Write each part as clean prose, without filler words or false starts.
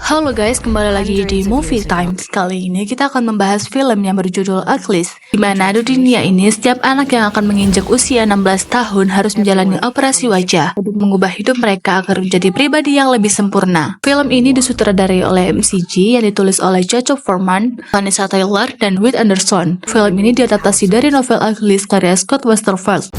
Halo guys, kembali lagi di Movie Times. Kali ini kita akan membahas film yang berjudul Achilles, di mana di dunia ini setiap anak yang akan menginjak usia 16 tahun harus menjalani operasi wajah untuk mengubah hidup mereka agar menjadi pribadi yang lebih sempurna. Film ini disutradarai oleh MCG yang ditulis oleh Jacob Foreman, Vanessa Taylor, dan Whit Anderson. Film ini diadaptasi dari novel Achilles karya Scott Westerfeld.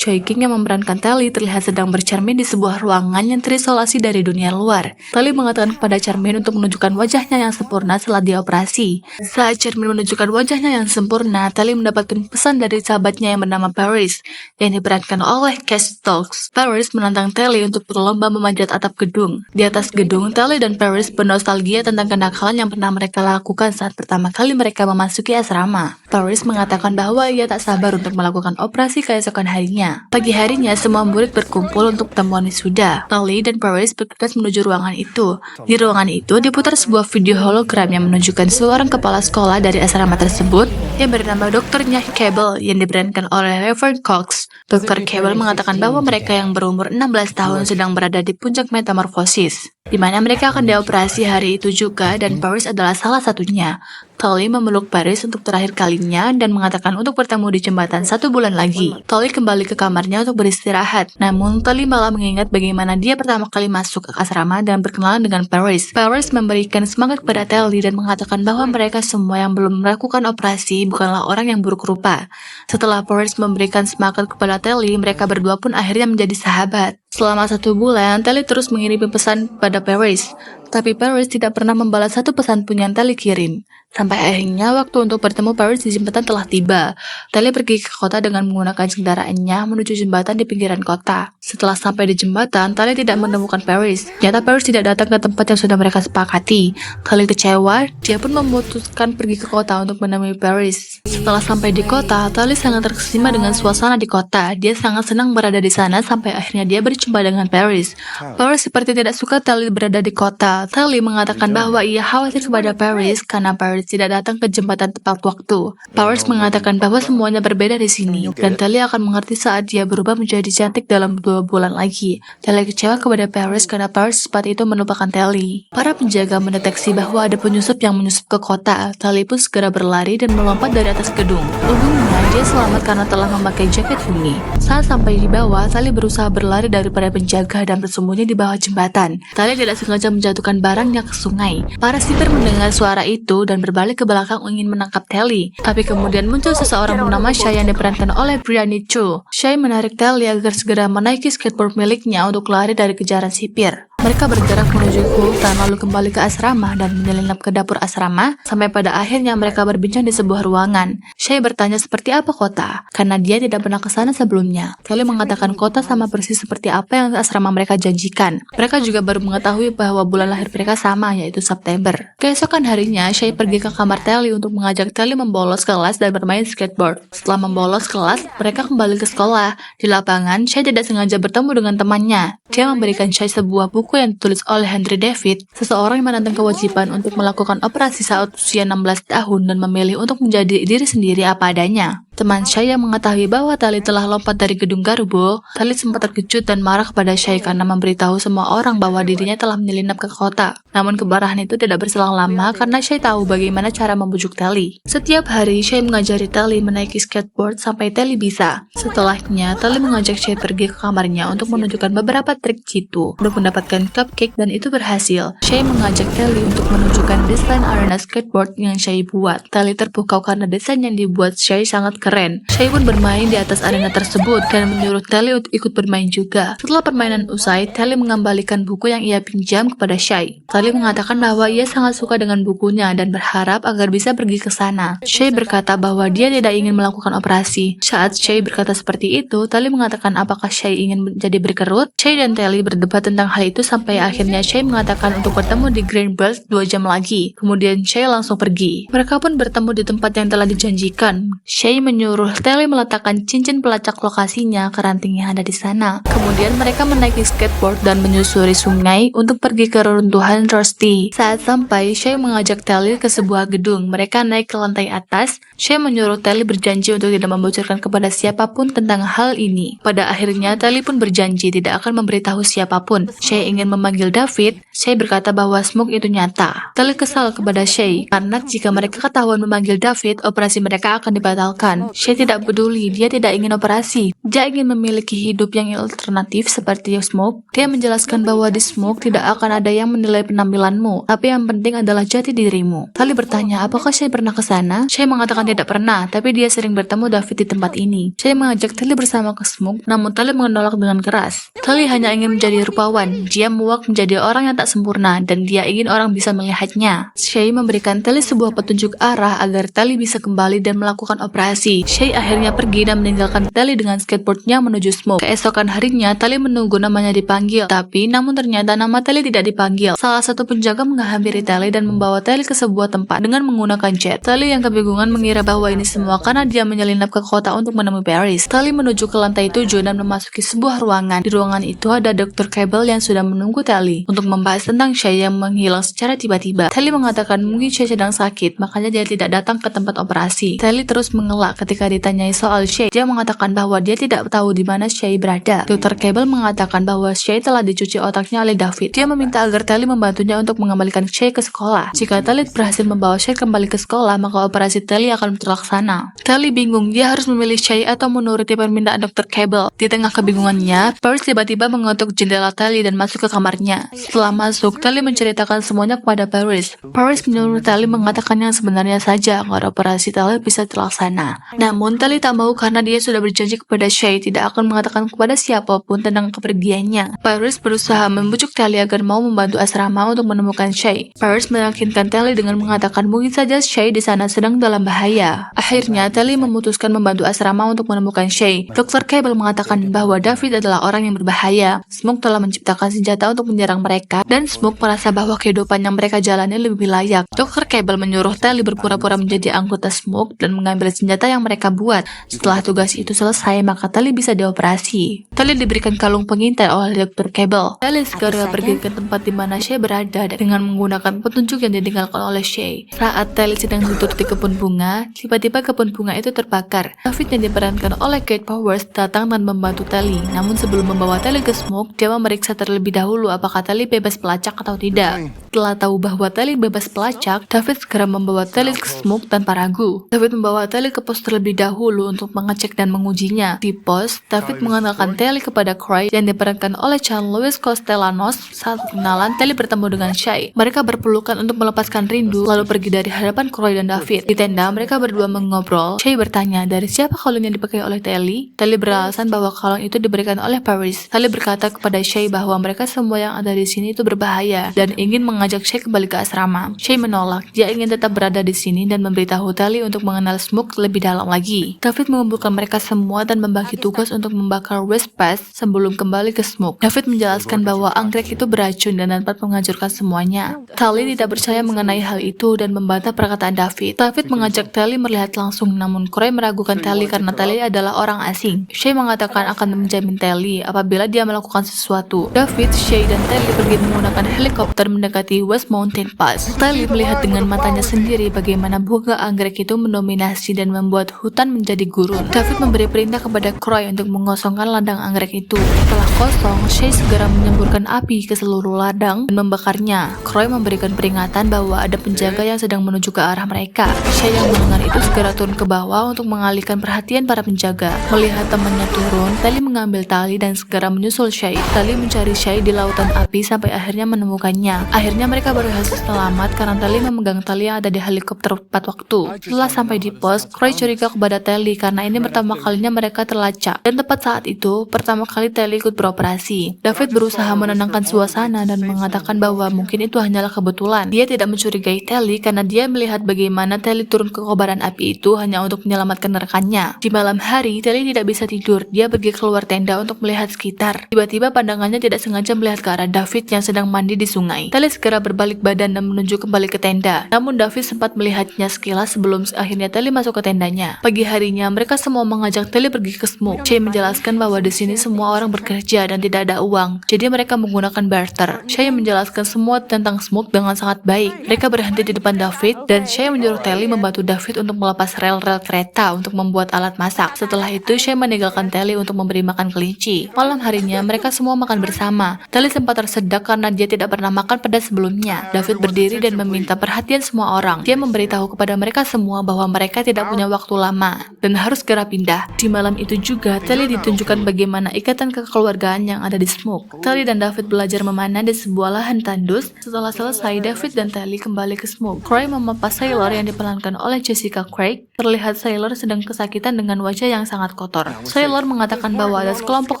Choi King yang memerankan Telly terlihat sedang bercermin di sebuah ruangan yang terisolasi dari dunia luar. Telly mengatakan kepada cermin untuk menunjukkan wajahnya yang sempurna setelah dioperasi. Saat cermin menunjukkan wajahnya yang sempurna, Telly mendapatkan pesan dari sahabatnya yang bernama Paris, yang diperankan oleh Cash Stokes. Paris menantang Telly untuk berlomba memanjat atap gedung. Di atas gedung, Telly dan Paris bernostalgia tentang kenakalan yang pernah mereka lakukan saat pertama kali mereka memasuki asrama. Paris mengatakan bahwa ia tak sabar untuk melakukan operasi keesokan harinya. Pagi harinya, semua murid berkumpul untuk pertemuan wisuda. Telly dan Paris bergegas menuju ruangan itu. Di ruangan itu diputar sebuah video hologram yang menunjukkan seorang kepala sekolah dari asrama tersebut yang bernama Dokternya Cable yang diperankan oleh Reverend Cox. Dr. Cable mengatakan bahwa mereka yang berumur 16 tahun sedang berada di puncak metamorfosis, di mana mereka akan dioperasi hari itu juga, dan Paris adalah salah satunya. Telly memeluk Paris untuk terakhir kalinya dan mengatakan untuk bertemu di jembatan 1 bulan lagi. Telly kembali ke kamarnya untuk beristirahat. Namun, Telly malah mengingat bagaimana dia pertama kali masuk ke asrama dan berkenalan dengan Paris. Paris memberikan semangat kepada Telly dan mengatakan bahwa mereka semua yang belum melakukan operasi bukanlah orang yang buruk rupa. Setelah Paris memberikan semangat kepada Telly, mereka berdua pun akhirnya menjadi sahabat. Selama 1 bulan, Telly terus mengirim pesan pada Paris. Tapi Paris tidak pernah membalas satu pesan pun yang Telly kirim. Sampai akhirnya waktu untuk bertemu Paris di jembatan telah tiba. Telly pergi ke kota dengan menggunakan kendaraannya menuju jembatan di pinggiran kota. Setelah sampai di jembatan, Telly tidak menemukan Paris. Ternyata Paris tidak datang ke tempat yang sudah mereka sepakati. Telly kecewa, dia pun memutuskan pergi ke kota untuk menemui Paris. Setelah sampai di kota, Telly sangat terkesima dengan suasana di kota. Dia sangat senang berada di sana sampai akhirnya dia berjumpa dengan Paris. Paris seperti tidak suka Telly berada di kota. Telly mengatakan bahwa ia khawatir kepada Paris karena Paris tidak datang ke jembatan tepat waktu. Paris mengatakan bahwa semuanya berbeda di sini, dan Telly akan mengerti saat dia berubah menjadi cantik dalam 2 bulan lagi. Telly kecewa kepada Paris karena Paris cepat itu melupakan Telly. Para penjaga mendeteksi bahwa ada penyusup yang menyusup ke kota. Telly pun segera berlari dan melompat dari atas gedung. Untungnya dia selamat karena telah memakai jaket bumi. Saat sampai di bawah, Telly berusaha berlari daripada penjaga dan bersembunyi di bawah jembatan. Telly tidak sengaja menjatuhkan barangnya ke sungai. Para sipir mendengar suara itu dan berbalik ke belakang ingin menangkap Telly. Tapi kemudian muncul seseorang bernama Shai yang diperankan oleh Brianna Cho. Shai menarik Telly agar segera menaiki skateboard miliknya untuk lari dari kejaran sipir. Mereka bergerak menuju ke hutan lalu kembali ke asrama dan menyelinap ke dapur asrama sampai pada akhirnya mereka berbincang di sebuah ruangan. Shai bertanya seperti apa kota, karena dia tidak pernah ke sana sebelumnya. Telly mengatakan kota sama persis seperti apa yang asrama mereka janjikan. Mereka juga baru mengetahui bahwa bulan lahir mereka sama, yaitu September. Keesokan harinya, Shai pergi ke kamar Telly untuk mengajak Telly membolos kelas dan bermain skateboard. Setelah membolos kelas, mereka kembali ke sekolah. Di lapangan, Shai tidak sengaja bertemu dengan temannya. Dia memberikan Shai sebuah buku yang ditulis oleh Henry David, seseorang yang menantang kewajiban untuk melakukan operasi saat usia 16 tahun dan memilih untuk menjadi diri sendiri apa adanya. Teman Shai yang mengetahui bahwa Telly telah lompat dari gedung Garubo, Telly sempat terkejut dan marah kepada Shai karena memberitahu semua orang bahwa dirinya telah menyelinap ke kota. Namun kemarahan itu tidak berselang lama karena Shai tahu bagaimana cara membujuk Telly. Setiap hari Shai mengajari Telly menaiki skateboard sampai Telly bisa. Setelahnya, Telly mengajak Shai pergi ke kamarnya untuk menunjukkan beberapa trik jitu untuk mendapatkan cupcake dan itu berhasil. Shai mengajak Telly untuk menunjukkan desain arena skateboard yang Shai buat. Telly terpukau karena desain yang dibuat Shai sangat keren. Shai pun bermain di atas arena tersebut dan menyuruh Telly untuk ikut bermain juga. Setelah permainan usai, Telly mengembalikan buku yang ia pinjam kepada Shai. Telly mengatakan bahwa ia sangat suka dengan bukunya dan berharap agar bisa pergi ke sana. Shai berkata bahwa dia tidak ingin melakukan operasi. Saat Shai berkata seperti itu, Telly mengatakan apakah Shai ingin menjadi berkerut. Shai dan Telly berdebat tentang hal itu sampai akhirnya Shai mengatakan untuk bertemu di Greenbelt 2 jam lagi. Kemudian Shai langsung pergi. Mereka pun bertemu di tempat yang telah dijanjikan. Shai menyuruh Telly meletakkan cincin pelacak lokasinya ke ranting yang ada di sana. Kemudian mereka menaiki skateboard dan menyusuri sungai untuk pergi ke reruntuhan Rusty. Saat sampai, Shay mengajak Telly ke sebuah gedung. Mereka naik ke lantai atas. Shay menyuruh Telly berjanji untuk tidak membocorkan kepada siapapun tentang hal ini. Pada akhirnya, Telly pun berjanji tidak akan memberitahu siapapun. Shay ingin memanggil David. Shay berkata bahwa Smoke itu nyata. Telly kesal kepada Shay karena jika mereka ketahuan memanggil David, operasi mereka akan dibatalkan. Shay tidak peduli, dia tidak ingin operasi. Dia ingin memiliki hidup yang alternatif seperti Smoke. Dia menjelaskan bahwa di Smoke tidak akan ada yang menilai penampilanmu, tapi yang penting adalah jati dirimu. Telly bertanya, apakah Shay pernah ke sana? Shay mengatakan tidak pernah, tapi dia sering bertemu David di tempat ini. Shay mengajak Telly bersama ke Smoke, namun Telly menolak dengan keras. Telly hanya ingin menjadi rupawan. Dia muak menjadi orang yang tak sempurna, dan dia ingin orang bisa melihatnya. Shay memberikan Telly sebuah petunjuk arah agar Telly bisa kembali dan melakukan operasi. Shay akhirnya pergi dan meninggalkan Telly dengan skateboardnya menuju Smoke. Keesokan harinya, Telly menunggu namanya dipanggil, tapi namun ternyata nama Telly tidak dipanggil. Salah satu penjaga menghampiri Telly dan membawa Telly ke sebuah tempat dengan menggunakan jet. Telly yang kebingungan mengira bahwa ini semua karena dia menyelinap ke kota untuk menemui Paris. Telly menuju ke lantai 7 dan memasuki sebuah ruangan. Di ruangan itu ada Dr. Cable yang sudah menunggu Telly untuk membahas tentang Shay yang menghilang secara tiba-tiba. Telly mengatakan mungkin Shay sedang sakit, makanya dia tidak datang ke tempat operasi. Telly terus mengelak ketika ditanyai soal Shay. Dia mengatakan bahwa dia tidak tahu di mana Shay berada. Dr. Cable mengatakan bahwa Shay telah dicuci otaknya oleh David. Dia meminta agar Telly membantunya untuk mengembalikan Shay ke sekolah. Jika Telly berhasil membawa Shay kembali ke sekolah, maka operasi Telly akan terlaksana. Telly bingung, dia harus memilih Shay atau menuruti permintaan Dr. Cable. Di tengah kebingungannya, Paris tiba-tiba mengetuk jendela Telly dan masuk ke kamarnya. Setelah masuk, Telly menceritakan semuanya kepada Paris. Paris menyuruh Telly mengatakan yang sebenarnya saja agar operasi Telly bisa terlaksana. Namun Telly tak mau karena dia sudah berjanji kepada Shay tidak akan mengatakan kepada siapapun tentang kepergiannya. Paris berusaha membujuk Telly agar mau membantu asrama untuk menemukan Shay. Paris meyakinkan Telly dengan mengatakan mungkin saja Shay di sana sedang dalam bahaya. Akhirnya Telly memutuskan membantu asrama untuk menemukan Shay. Dr. Cable mengatakan bahwa David adalah orang yang berbahaya. Smoke telah menciptakan senjata untuk menyerang mereka dan Smoke merasa bahwa kehidupan yang mereka jalani lebih layak. Dr. Cable menyuruh Telly berpura-pura menjadi anggota Smoke dan mengambil senjata yang mereka buat. Setelah tugas itu selesai, maka Telly bisa dioperasi. Telly diberikan kalung pengintai oleh Dr. Cable. Telly segera pergi ke tempat di mana Shay berada dengan menggunakan petunjuk yang ditinggalkan oleh Shay. Saat Telly sedang duduk di kebun bunga, tiba-tiba kebun bunga itu terbakar. David yang diperankan oleh Kate Powers datang dan membantu Telly. Namun sebelum membawa Telly ke Smoke, dia memeriksa terlebih dahulu apakah Telly bebas pelacak atau tidak. Setelah tahu bahwa Telly bebas pelacak, David segera membawa Telly ke Smoke tanpa ragu. David membawa Telly ke pos terlebih dahulu untuk mengecek dan mengujinya. Di pos, David mengenalkan Telly kepada Croy yang diperankan oleh Jean-Louis Castellanos. Saat kenalan, Telly bertemu dengan Shay. Mereka berpelukan untuk melepaskan rindu, lalu pergi dari hadapan Croy dan David. Di tenda, mereka berdua mengobrol. Shay bertanya, dari siapa kalung yang dipakai oleh Telly? Telly beralasan bahwa kalung itu diberikan oleh Paris. Telly berkata kepada Shay bahwa mereka semua yang ada di sini itu berbahaya dan ingin mengajak Shay kembali ke asrama. Shay menolak. Dia ingin tetap berada di sini dan memberitahu Telly untuk mengenal Smoke lebih dalam lagi. David mengumpulkan mereka semua dan membagi tugas untuk membakar West Pass sebelum kembali ke Smoke. David menjelaskan bahwa anggrek itu beracun dan dapat menghancurkan semuanya. Telly tidak percaya mengenai hal itu dan membantah perkataan David. David mengajak Telly melihat langsung, namun Croy meragukan Telly karena Telly adalah orang asing. Shay mengatakan akan menjamin Telly apabila dia melakukan sesuatu. David, Shay, dan Telly pergi menggunakan helikopter mendekati West Mountain Pass. Telly melihat dengan matanya sendiri bagaimana bunga anggrek itu mendominasi dan membuat hutan menjadi gurun. David memberi perintah kepada Croy untuk mengosongkan ladang anggrek itu. Setelah kosong, Shay segera menyemburkan api ke seluruh ladang dan membakarnya. Croy memberikan peringatan bahwa ada penjaga yang sedang menuju ke arah mereka. Shay yang mendengar itu segera turun ke bawah untuk mengalihkan perhatian para penjaga. Melihat temannya turun, Telly mengambil tali dan segera menyusul Shay. Telly mencari Shay di lautan api sampai akhirnya menemukannya. Akhirnya mereka berhasil selamat karena Telly memegang tali yang ada di helikopter tepat waktu. Setelah sampai di pos, Croy curiga kepada Telly karena ini pertama kalinya mereka terlacak. Dan tepat saat itu, pertama kali Telly ikut beroperasi. David berusaha menenangkan suasana dan mengatakan bahwa mungkin itu hanyalah kebetulan. Dia tidak mencurigai Telly karena dia melihat bagaimana Telly turun ke kobaran api itu hanya untuk menyelamatkan rekannya. Di malam hari, Telly tidak bisa tidur. Dia pergi keluar tenda untuk melihat sekitar. Tiba-tiba pandangannya tidak sengaja melihat ke arah David yang sedang mandi di sungai. Telly segera berbalik badan dan menuju kembali ke tenda. Namun David sempat melihatnya sekilas sebelum akhirnya Telly masuk ke tendanya. semuanya. Pagi harinya, mereka semua mengajak Telly pergi ke Smoke. Shay menjelaskan bahwa di sini semua orang bekerja dan tidak ada uang, jadi mereka menggunakan barter. Shay menjelaskan semua tentang Smoke dengan sangat baik. Mereka berhenti di depan David, dan Shay menyuruh Telly membantu David untuk melepas rel-rel kereta untuk membuat alat masak. Setelah itu, Shay meninggalkan Telly untuk memberi makan kelinci. Malam harinya, mereka semua makan bersama. Telly sempat tersedak karena dia tidak pernah makan pada sebelumnya. David berdiri dan meminta perhatian semua orang. Dia memberitahu kepada mereka semua bahwa mereka tidak punya waktu lama dan harus segera pindah. Di malam itu juga, Telly ditunjukkan bagaimana ikatan kekeluargaan yang ada di Smoke. Telly dan David belajar memanah di sebuah lahan tandus. Setelah selesai, David dan Telly kembali ke Smoke. Croy memampas Sailor yang diperankan oleh Jessica Craig. Terlihat Sailor sedang kesakitan dengan wajah yang sangat kotor. Sailor mengatakan bahwa ada sekelompok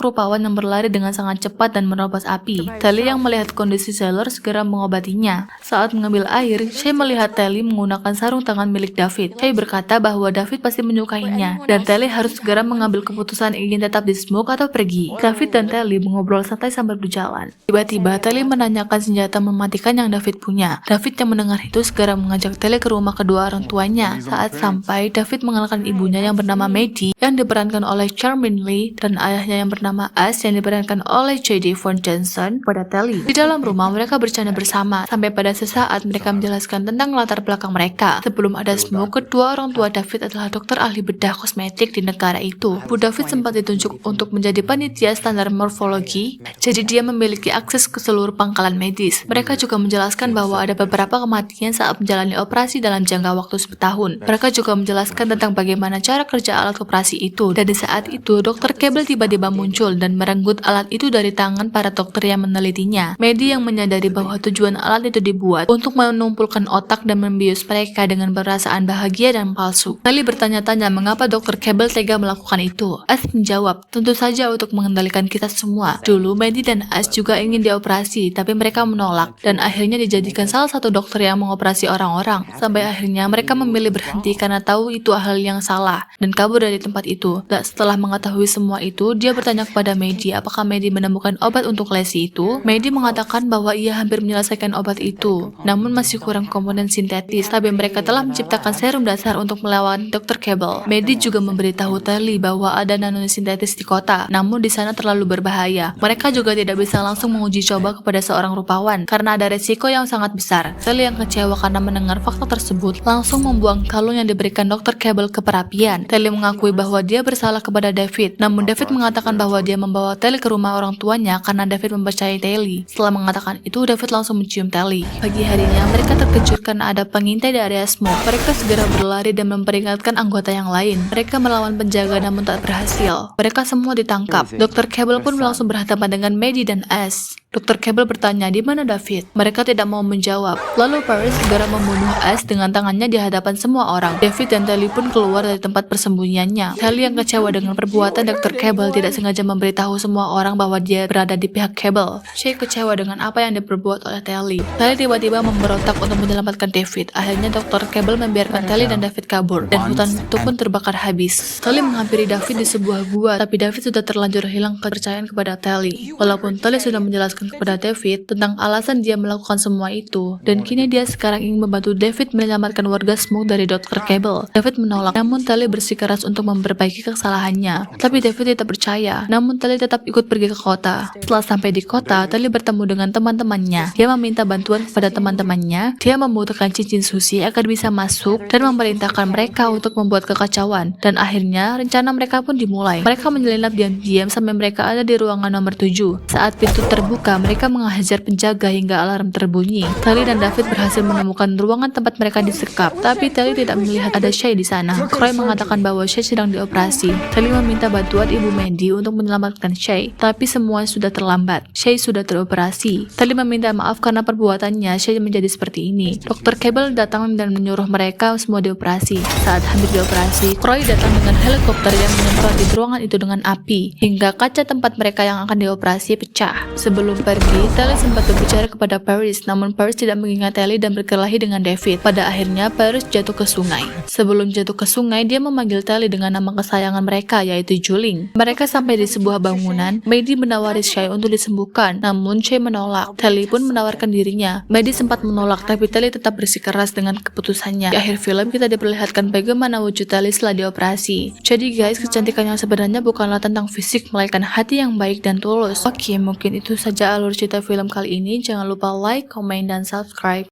rupawan yang berlari dengan sangat cepat dan menerobos api. Telly yang melihat kondisi Sailor segera mengobatinya. Saat mengambil air, Shay melihat Telly menggunakan sarung tangan milik David. Shay berkata bahwa David pasti menyukainya, dan Telly harus segera mengambil keputusan ingin tetap di Smoke atau pergi. David dan Telly mengobrol santai sambil berjalan. Tiba-tiba, Telly menanyakan senjata mematikan yang David punya. David yang mendengar itu segera mengajak Telly ke rumah kedua orang tuanya. Saat sampai, David mengenalkan ibunya yang bernama Maddie, yang diperankan oleh Charmaine Lee, dan ayahnya yang bernama Ash yang diperankan oleh J.D. Von Johnson pada Telly. Di dalam rumah, mereka bercanda bersama, sampai pada sesaat mereka menjelaskan tentang latar belakang mereka. Sebelum ada Smoke, kedua orang tua David adalah dokter ahli bedah kosmetik di negara itu. Bu David sempat ditunjuk untuk menjadi panitia standar morfologi, jadi dia memiliki akses ke seluruh pangkalan medis. Mereka juga menjelaskan bahwa ada beberapa kematian saat menjalani operasi dalam jangka waktu 10 tahun. Mereka juga menjelaskan tentang bagaimana cara kerja alat operasi itu, dan di saat itu, Dr. Cable tiba-tiba muncul dan merenggut alat itu dari tangan para dokter yang menelitinya. Maddie yang menyadari bahwa tujuan alat itu dibuat untuk menumpulkan otak dan membius mereka dengan perasaan bahagia dan palsu. Telly bertanya-tanya mengapa Dr. Cable tega melakukan itu. Ash menjawab, tentu saja untuk mengendalikan kita semua. Dulu, Maddie dan Ash juga ingin dioperasi, tapi mereka menolak, dan akhirnya dijadikan salah satu dokter yang mengoperasi orang-orang. Sampai akhirnya mereka memilih berhenti karena tahu itu hal yang salah, dan kabur dari tempat itu. Dan setelah mengetahui semua itu, dia bertanya kepada Maddie apakah Maddie menemukan obat untuk lesi itu. Maddie mengatakan bahwa ia hampir menyelesaikan obat itu, namun masih kurang komponen sintetis, tapi mereka telah menciptakan serum dasar untuk melawan Dr. Cable. Maddie juga memberitahu Telly bahwa ada nanosintetis di kota, namun di sana terlalu berbahaya. Mereka juga tidak bisa langsung menguji coba kepada seorang rupawan, karena ada resiko yang sangat besar. Telly yang kecewa karena mendengar fakta tersebut, langsung membuang kalung yang diberikan Dr. Cable ke perapian. Telly mengakui bahwa dia bersalah kepada David, namun David mengatakan bahwa dia membawa Telly ke rumah orang tuanya karena David mempercayai Telly. Setelah mengatakan itu, David langsung mencium Telly. Pagi harinya, mereka terkejut karena ada pengintai dari area Smoke. Mereka segera berlari dan memperingatkan anggota yang lain. Mereka melawan penjaga namun tak berhasil. Mereka semua ditangkap. Dr. Cable pun langsung berhadapan dengan Maddie dan Ash. Dr. Cable bertanya, di mana David? Mereka tidak mau menjawab. Lalu Paris segera membunuh Ash dengan tangannya di hadapan semua orang. David dan Telly pun keluar dari tempat persembunyiannya. Telly yang kecewa dengan perbuatan Dr. Cable tidak sengaja memberitahu semua orang bahwa dia berada di pihak Cable. Shay kecewa dengan apa yang diperbuat oleh Telly. Telly tiba-tiba memberontak untuk menyelamatkan David. Akhirnya Dr. Cable membiarkan Telly dan David kabur, dan hutan itu pun terbakar habis. Telly menghampiri David di sebuah gua, tapi David sudah terlanjur hilang kepercayaan kepada Telly. Walaupun Telly sudah menjelaskan kepada David tentang alasan dia melakukan semua itu, dan kini dia sekarang ingin membantu David menyelamatkan warga Smoke dari Dr. Cable. David menolak, namun Telly bersikeras untuk memperbaiki kesalahannya. Tapi David tidak percaya, namun Telly tetap ikut pergi ke kota. Setelah sampai di kota, Telly bertemu dengan teman-temannya. Dia meminta bantuan kepada teman-temannya. Dia membutuhkan cincin susi agar bisa masuk dan memerintahkan mereka untuk membuat kekacauan. Dan akhirnya rencana mereka pun dimulai. Mereka menyelinap diam-diam sampai mereka ada di ruangan nomor 7. Saat pintu terbuka, mereka menghajar penjaga hingga alarm terbunyi. Telly dan David berhasil menemukan ruangan tempat mereka disekap, tapi Telly tidak melihat ada Shay di sana. Croy mengatakan bahwa Shay sedang dioperasi. Telly meminta bantuan ibu Maddie untuk menyelamatkan Shay, tapi semua sudah terlambat. Shay sudah teroperasi. Telly meminta maaf karena perbuatannya Shay menjadi seperti ini. Dr. Cable datang dan menyuruh mereka semua dioperasi. Saat hampir dioperasi, Croy datang dengan helikopter yang menyemprot di ruangan itu dengan api, hingga kaca tempat mereka yang akan dioperasi pecah. Sebelum Sebelum pergi, Telly sempat berbicara kepada Paris, namun Paris tidak mengingat Telly dan berkelahi dengan David. Pada akhirnya, Paris jatuh ke sungai. Sebelum jatuh ke sungai, dia memanggil Telly dengan nama kesayangan mereka, yaitu Juling. Mereka sampai di sebuah bangunan. Maddie menawari Shay untuk disembuhkan, namun Shay menolak. Telly pun menawarkan dirinya. Maddie sempat menolak, tapi Telly tetap bersikeras dengan keputusannya. Di akhir film, kita diperlihatkan bagaimana wujud Telly setelah dioperasi. Jadi guys, kecantikan yang sebenarnya bukanlah tentang fisik, melainkan hati yang baik dan tulus. Oke, mungkin itu saja alur cerita film kali ini. Jangan lupa like, comment, dan subscribe.